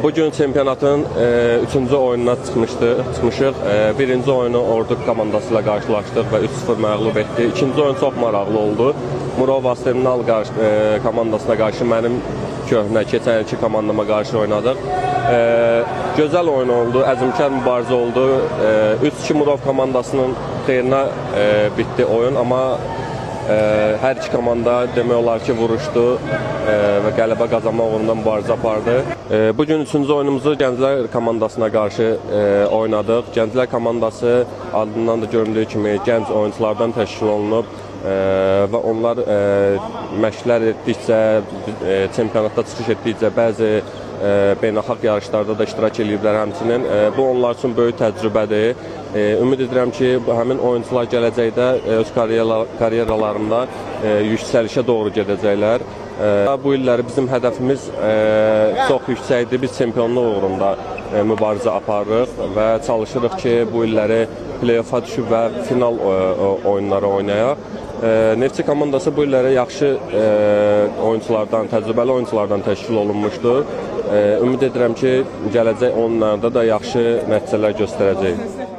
Bugün çempionatın 3-cü oyununa çıxmışıq. Birinci oyunu Ordu komandası ilə qarşılaşdıq və 3-0 məğlub etdi. İkinci oyun çox maraqlı oldu. Murov Asternal komandasına qarşı mənim köhnə, keçən ilki komandama qarşı oynadıq. Gözəl oyun oldu, əzmkar mübarizə oldu. 3-2 Murov komandasının xeyrinə bitdi oyun, amma hər iki komanda demək olar ki, vuruşdu və qələbə qazanmaq uğrunda mübarizə apardı. Bugün 3-cü oyunumuzu Gənclər komandasına qarşı oynadıq. Gənclər komandası adından da göründüyü kimi gənc oyunculardan təşkil olunub və onlar məşqlər etdikcə, çempionatda çıxış etdikcə bəzi beynəlxalq yarışlarda da iştirak ediblər həmçinin. Bu onlar üçün böyük təcrübədir. Ümid edirəm ki, həmin oyuncular gələcəkdə öz karyeralarında yüksəlişə doğru gedəcəklər. Bu illəri bizim hədəfimiz çox yüksəkdir. Biz çempionluq uğrunda mübarizə aparırıq və çalışırıq ki, bu illəri play-offa düşüb və final oyunları oynayaq. Neftçi komandası bu illərə yaxşı oyunculardan, təcrübəli oyunculardan təşkil olunmuşdur. Ümid edirəm ki, gələcək oyunlarda da yaxşı nəticələr göstərəcək.